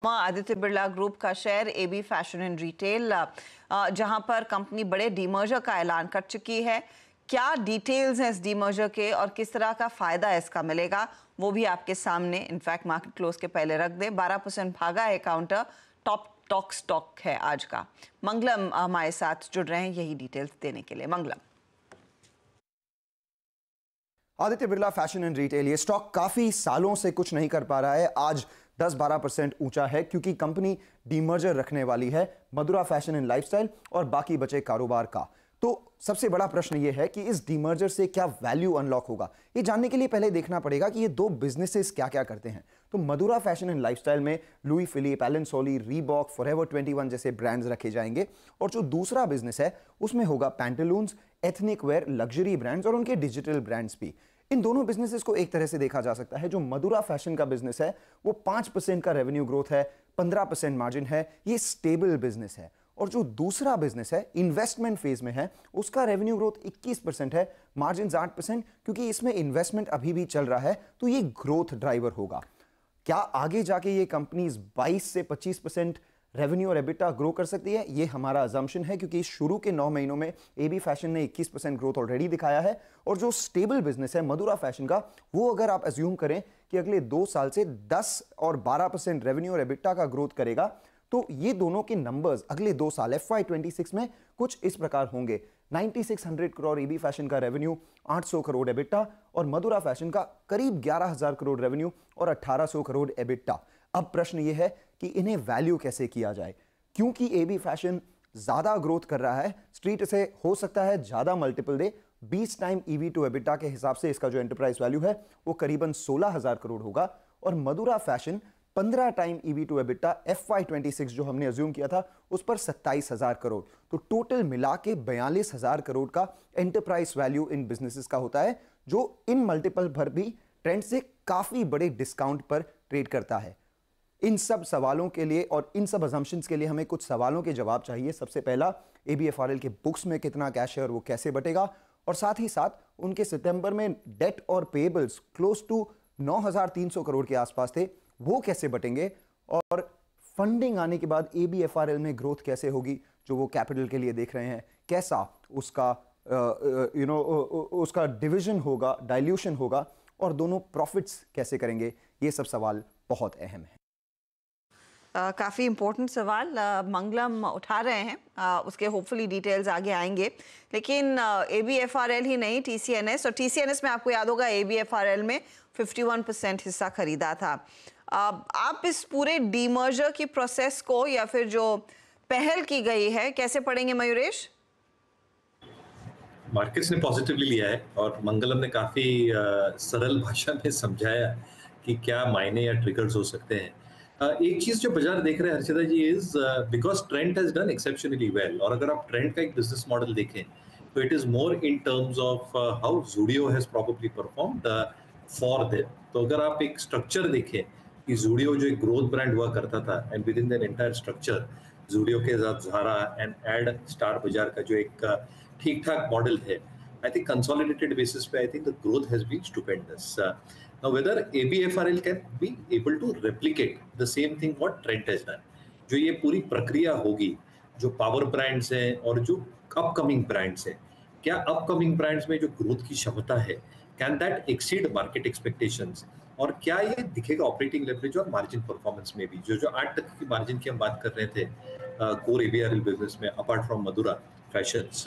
Aditya Birla group का share AB fashion and retail, जहां पर कंपनी बड़े डीमर्जर का ऐलान कर चुकी है। क्या डिटेल्स हैं इस डीमर्जर के और किस तरह का फायदा इसका मिलेगा, वो भी आपके सामने। इनफैक्ट मार्केट क्लोज के पहले रख दें, 12% भागा है काउंटर। टॉप स्टॉक है आज का। मंगलम हमारे साथ जुड़ रहे हैं यही डिटेल्स देने के लिए। Mangalam. Aditya Birla fashion and retail, ये स्टॉक काफी सालों से कुछ नहीं कर पा रहा है। आज 10-12% ऊंचा है क्योंकि कंपनी डीमर्जर रखने वाली है मधुरा फैशन एंड लाइफस्टाइल और बाकी बचे कारोबार का। तो सबसे बड़ा प्रश्न यह है कि इस डीमर्जर से क्या वैल्यू अनलॉक होगा। ये जानने के लिए पहले देखना पड़ेगा कि ये दो बिजनेसेस क्या क्या करते हैं। तो मधुरा फैशन एंड लाइफस्टाइल में लुई फिलिप, एलन सोली, रीबॉक, फॉरएवर 21 जैसे ब्रांड्स रखे जाएंगे और जो दूसरा बिजनेस है उसमें होगा Pantaloons, ethnic wear, luxury brands और उनके डिजिटल ब्रांड्स भी। इन दोनों बिजनेसेस को एक तरह से देखा जा सकता है। जो मधुरा फैशन का बिजनेस है वो 5% का रेवेन्यू ग्रोथ है, 15% मार्जिन है, ये स्टेबल बिजनेस है। और जो दूसरा बिजनेस है इन्वेस्टमेंट फेज में है, उसका रेवेन्यू ग्रोथ 21% है, मार्जिन 8%, क्योंकि इसमें इन्वेस्टमेंट अभी भी चल रहा है, तो ये ग्रोथ ड्राइवर होगा। क्या आगे जाके ये कंपनीज 22 से 25% रेवेन्यू और एबिटा ग्रो कर सकती है? ये हमारा अजम्पशन है, क्योंकि शुरू के 9 महीनों में एबी फैशन ने 21% ग्रोथ ऑलरेडी दिखाया है। और जो स्टेबल बिजनेस है मधुरा फैशन का, वो अगर आप अज्यूम करें कि अगले 2 साल से 10 और 12% रेवेन्यू और एबिटा का ग्रोथ करेगा, तो ये दोनों के नंबर्स अगले 2 साल FY26 में कुछ इस प्रकार होंगे। 9600 करोड़ एबी फैशन का रेवेन्यू, 800 करोड़ एबिटा, और मधुरा फैशन का करीब 11000 करोड़ रेवेन्यू और 1800 करोड़ एबिटा। अब प्रश्न यह है कि इन्हें वैल्यू कैसे किया जाए, क्योंकि एबी फैशन ज्यादा ग्रोथ कर रहा है। स्ट्रीट इसे हो सकता है ज्यादा मल्टीपल दे, 20 टाइम ईवी टू एबिटा के हिसाब से इसका जो एंटरप्राइज वैल्यू है वो करीबन 16000 करोड़ होगा। और Madura fashion 15 time EV to EBITDA FY26 जो हमने अज्यूम किया था उस पर 27000 करोड़। तो टोटल मिला के 42000 करोड़ का एंटरप्राइज वैल्यू इन बिजनेसेस का होता है, जो इन मल्टीपल पर भी ट्रेंड से काफी बड़े डिस्काउंट पर ट्रेड करता है। इन सब सवालों के लिए और इन सब अजम्पशंस के लिए हमें कुछ सवालों के जवाब चाहिए। सबसे पहला, ABFRL के बुक्स में कितना कैश है और वो कैसे बटेगा, और साथ ही साथ उनके सितंबर में डेट और पेएबल्स क्लोज टू 9300 करोड़ के आसपास थे, वो कैसे बटेंगे, और फंडिंग आने के बाद ABFRL में ग्रोथ कैसे होगी जो वो कैपिटल के लिए देख रहे हैं, कैसा उसका उसका डिवीजन होगा, डाइल्यूशन होगा, और दोनों प्रॉफिट्स कैसे करेंगे। ये सब सवाल बहुत अहम है। काफ़ी इंपॉर्टेंट सवाल मंगलम उठा रहे हैं, उसके होपफुली डिटेल्स आगे आएंगे। लेकिन ABFRL ही नहीं, TCNS, और TCNS में आपको याद होगा ABFRL में 51% हिस्सा खरीदा था। आप इस पूरे डीमर्जर की प्रोसेस को या फिर जो पहल की गई है कैसे पढ़ेंगे मयूरेश? मार्केट्स ने पॉजिटिवली लिया है और मंगलम ने काफी सरल भाषा में समझाया कि क्या मायने या ट्रिगर्स हो सकते हैं। एक चीज जो बाजार देख रहे हैं Harshita ji is because trend has done exceptionally well. और अगर आप ट्रेंड का एक बिजनेस मॉडल देखें तो it is more in terms of how Zudio has probably performed for them. तो अगर आप एक स्ट्रक्चर देखें कि ज़ूडियो जो एक ग्रोथ ब्रांड हुआ करता था and with in that entire structure Zudio के साथ ज़ारा एंड एड स्टार बाजार का जो एक ठीक ठाक मॉडल है, I think consolidated basis पे I think the growth has been stupendous. Now whether ABFRL can be able to replicate the same thing what Trent has done, जो ये पूरी प्रक्रिया होगी, जो पावर ब्रांड्स हैं और जो अपकमिंग ब्रांड्स हैं, क्या अपकमिंग ब्रांड्स में जो ग्रोथ की क्षमता है, can that exceed market expectations, और क्या ये दिखेगा ऑपरेटिंग लेवरेज और मार्जिन परफॉर्मेंस में भी। जो 8% की मार्जिन की हम बात कर रहे थे कोर ABFRL बिजनेस में अपार्ट फ्रॉम मधुरा फैशंस,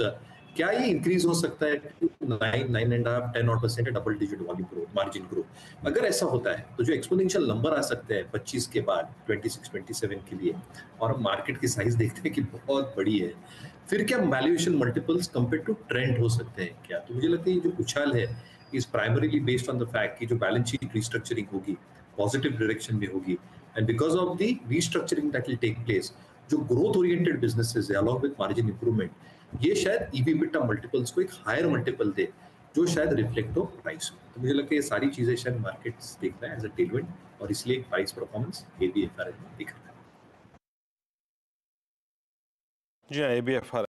क्या ये इंक्रीज हो सकता है 9.5-10% double digit volume growth, margin growth? अगर ऐसा होता है तो जो एक्सपोनेंशियल नंबर आ सकते हैं 25 के बाद 26-27 के लिए, और हम मार्केट की साइज देखते हैं कि बहुत बड़ी है, फिर क्या valuation multiples compare to trend हो सकते हैं क्या? तो मुझे लगता है ये जो उछाल है is primarily based on the fact कि जो बैलेंस शीट रिस्ट्रक्चरिंग होगी पॉजिटिव डायरेक्शन में होगी, and because of the restructuring that will take place, जो ग्रोथ ओरिएंटेड बिजनेसेस है अलॉन्ग विद मार्जिन इंप्रूवमेंट, ये शायद EV/EBITDA मल्टीपल्स को एक हायर मल्टीपल दे जो शायद रिफ्लेक्ट हो प्राइस को। तो मुझे लगता है ये सारी चीजें शायद मार्केट्स देख रहा है एज अ टेलविंड, और इसलिए प्राइस परफॉर्मेंस ABFRL में दिख रहा है। जी हाँ, ABFRL